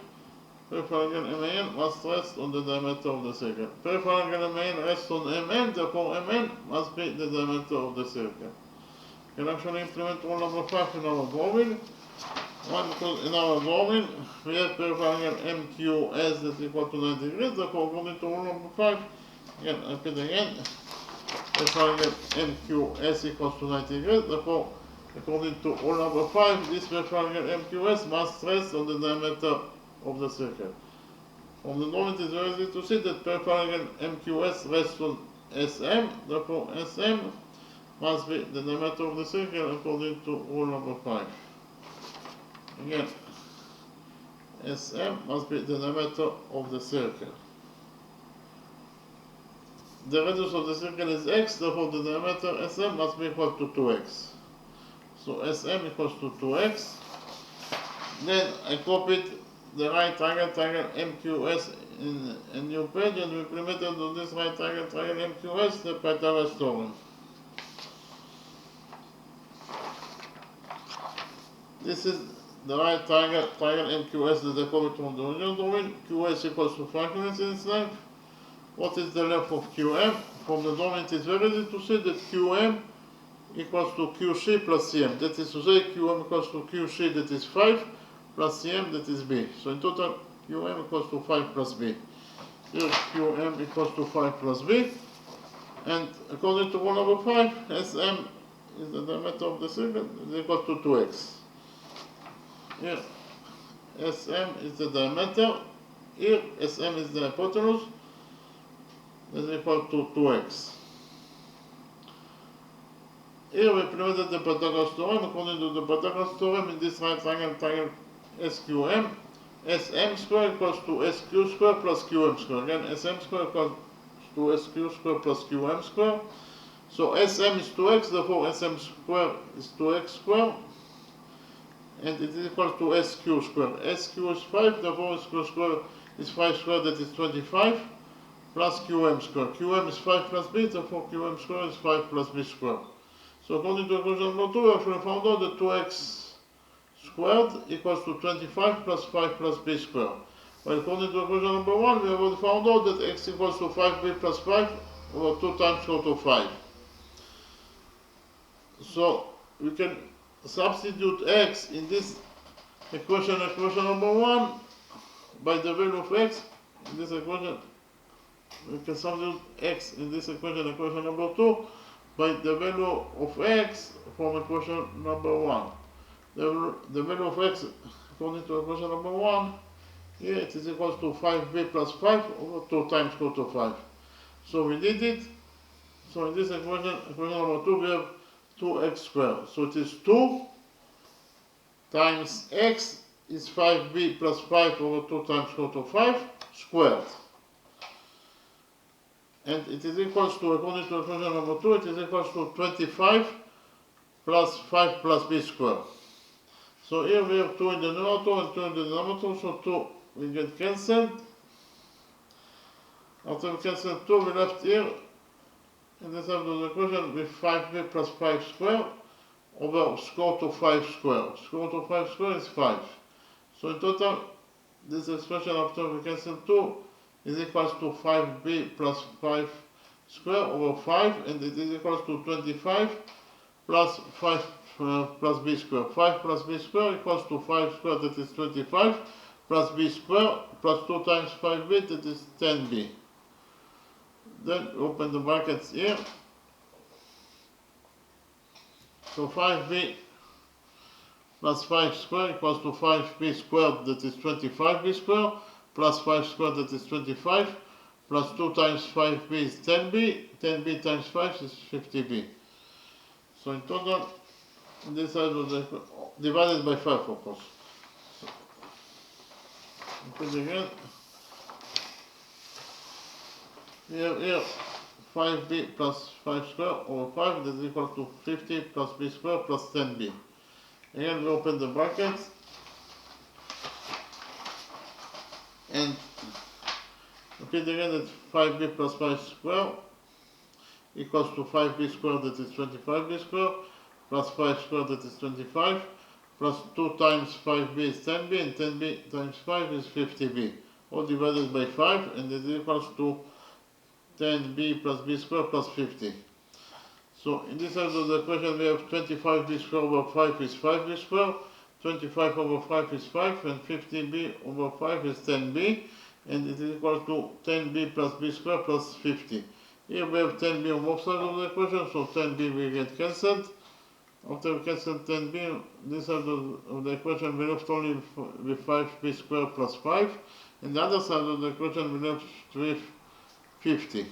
peripheral angle MAN must rest on the diameter of the circle. Peripheral angle MAN rests on MN, therefore MN must be the diameter of the circle. We can actually implement rule number 5 in our drawing. Why? Because in our drawing we have peripheral angle MQS that is equal to 90 degrees, therefore according to rule number 5, again, I repeat again, peripheral angle MQS equals to 90 degrees, therefore according to rule number 5, this peripheral angle MQS must rest on the diameter of the circle. From the drawing it is very easy to see that peripheral angle MQS rests on SM, therefore SM must be the diameter of the circle according to rule number 5. Again, SM must be the diameter of the circle. The radius of the circle is x, therefore the diameter SM must be equal to 2x. So SM equals to 2x. Then I copied the right triangle MQS in a new page and we implemented on this right triangle MQS the Pythagoras theorem. This is the right triangle MQS that I copied from the original drawing. QS equals to 5 units in its length. What is the length of QM? From the drawing it is very easy to see that QM equals to QC plus CM. That is to say QM equals to QC, that is 5, plus CM, that is B. So in total QM equals to 5 plus B. Here QM equals to 5 plus B. And according to rule number 5, SM is the diameter of the circle, is equal to 2x. Here SM is the diameter, here SM is the hypotenuse, is equal to 2x. Here we implemented the Pythagoras theorem. According to the Pythagoras theorem, in this right triangle SQM, SM square equals to SQ square plus QM square. Again, SM square equals to SQ square plus QM square. So SM is 2x, therefore SM square is 2x square. And it is equal to SQ square. SQ is 5, therefore SQ square is 5 square, that is 25, plus QM square. QM is 5 plus B, therefore QM square is 5 plus B square. So according to equation number 2, we actually found out that 2x squared equals to 25 plus 5 plus b squared. Well, according to equation number 1, we have already found out that x equals to 5b plus 5 over 2 times square root of 5. So we can substitute x in this equation number 1 by the value of x in this equation we can substitute x in this equation, equation number 2, by the value of x from equation number 1. The value of x according to equation number 1, here it is equal to 5b plus 5 over 2 times square root of 5. So we did it. So in this equation, equation number 2, we have 2x squared. So it is 2 times x is 5b plus 5 over 2 times square root of 5 squared. And it is equals to, according to equation number 2, it is equals to 25 plus 5 plus b squared. So here we have 2 in the numerator and 2 in the denominator, so 2 will get cancelled. After we cancel 2, we left here in this side of the equation with 5b plus 5 squared over square root of 5 squared. Square root of 5 squared is 5. So in total, this expression after we cancel 2 is equals to 5b plus 5 squared over 5, and it is equals to 25 plus 5 plus b squared. 5 plus b squared equals to 5 squared, that is 25, plus b squared plus 2 times 5b, that is 10b. Then open the brackets here. So 5b plus 5 squared equals to 5b squared, that is 25b squared, plus 5 squared, that is 25, plus 2 times 5b is 10b, 10b times 5 is 50b. So in total, this side was divided by 5, of course. So, repeat again. We have here 5b plus 5 squared over 5, that is equal to 50 plus b squared plus 10b. Again, we open the brackets. And repeat again that 5b plus 5 squared equals to 5b squared, that is 25b squared, plus 5 squared, that is 25, plus 2 times 5b is 10b, and 10b times 5 is 50b. All divided by 5, and it equals to 10b plus b squared plus 50. So in this side of the equation we have 25b squared over 5 is 5b squared, 25 over 5 is 5, and 50b over 5 is 10b, and it is equal to 10b plus b squared plus 50. Here we have 10b on both sides of the equation, so 10b will get cancelled. After we cancel 10b, this side of the equation we left only with 5b squared plus 5, and the other side of the equation we left with 50.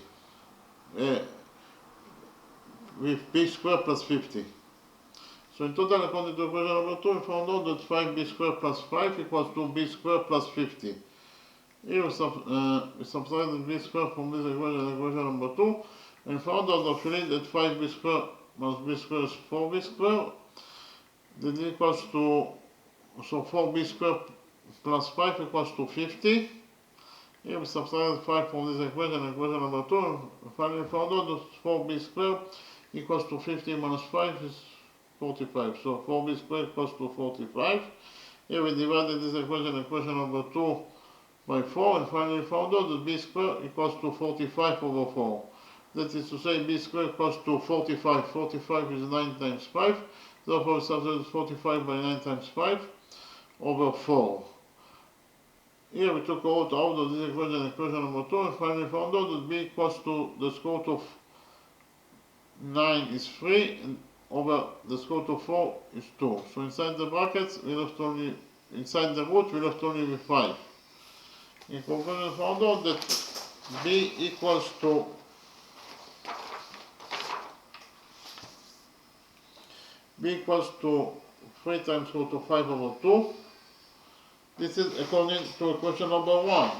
With b squared plus 50. So in total, according to equation number 2, we found out that 5b squared plus 5 equals to b squared plus 50. Here we subtracted b squared from this equation number 2, and found out actually that 5b squared plus b squared is 4b squared. That equals to, so 4b squared plus 5 equals to 50. Here we subtracted 5 from this equation, equation number 2, and finally found out that 4b squared equals to 50 minus 5 is 45. So 4b squared equals to 45. Here we divided this equation, equation number 2, by 4, and finally found out that b squared equals to 45 over 4. That is to say, b squared equals to 45. 45 is 9 times 5. Therefore, we substitute 45 by 9 times 5 over 4. Here we took out of this equation, equation number 2, and finally found out that b equals to the square root of 9 is 3, and over the square root of 4 is 2. So inside the brackets, we left only, inside the root, we left only with 5. In conclusion, we found out that b equals to b equals to 3 times square root of 5 over 2. This is according to equation number 1.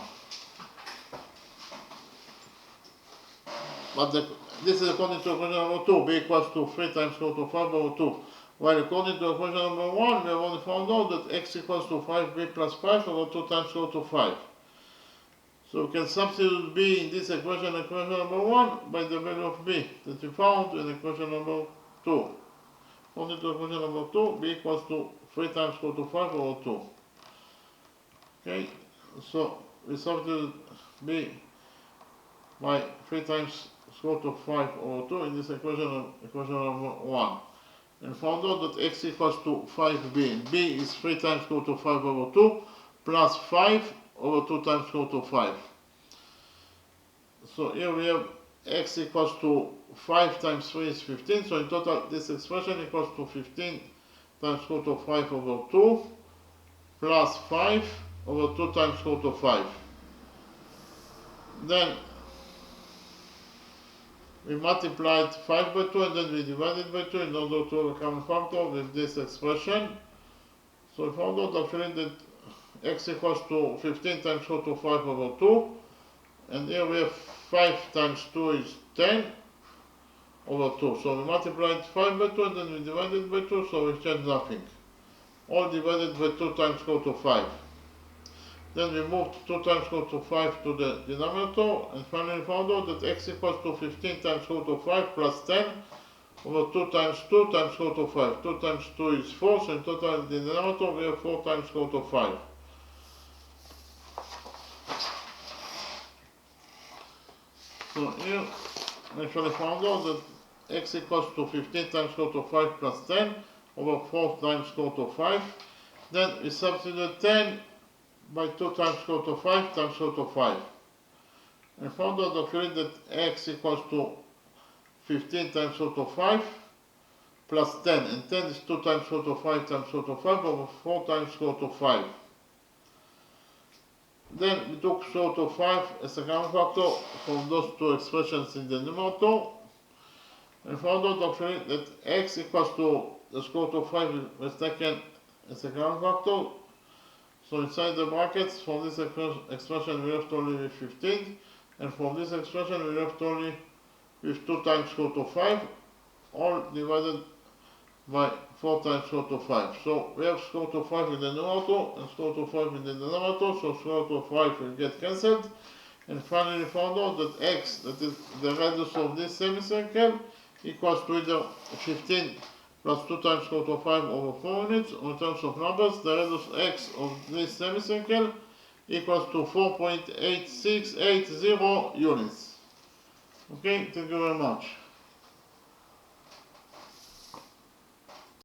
But this is according to equation number 2, b equals to 3 times square root of 5 over 2. While according to equation number 1, we have only found out that x equals to 5b plus 5 over 2 times square root of 5. So we can substitute b in this equation, equation number 1, by the value of b that we found in equation number 2. According to equation number 2, b equals to 3 times square root of 5 over 2. Okay, so we substitute b by 3 times square root of 5 over 2 in this equation, equation number 1. And found out that x equals to 5b. And b is 3 times square root of 5 over 2 plus 5 over 2 times square root of 5. So here we have x equals to 5 times 3 is 15. So in total, this expression equals to 15 times root of 5 over 2 plus 5 over 2 times root of 5. Then we multiplied 5 by 2 and then we divided by 2 in order to have a common factor with this expression. So we found out actually that x equals to 15 times root of 5 over 2. And here we have 5 times 2 is 10 over 2. So we multiplied 5 by 2 and then we divided by 2, so we change nothing. All divided by 2 times root of 5. Then we moved 2 times root of 5 to the denominator, and finally found out that x equals to 15 times root of 5 plus 10 over 2 times 2 times root of 5. 2 times 2 is 4, so in total in the denominator we have 4 times root of 5. So here we actually found out that x equals to 15 times root of 5 plus 10 over 4 times root of 5. Then we substitute 10 by 2 times root of 5 times root of 5. And found out actually that x equals to 15 times root of 5 plus 10. And 10 is 2 times root of 5 times root of 5 over 4 times root of 5. Then we took root of 5 as a common factor from those two expressions in the numerator. And found out actually that x equals to the square root of 5 was taken as a common factor. So inside the brackets, from this expression we left only with 15, and from this expression we left only with 2 times root of 5, all divided by 4 times root of 5. So we have square root of 5 in the numerator and square root of 5 in the denominator, so square root of 5 will get cancelled. And finally found out that x, that is the radius of this semicircle, equals to either 15 plus 2 times root of 5 over 4 units, or in terms of numbers, the radius x of this semicircle equals to 4.8680 units. Okay, thank you very much.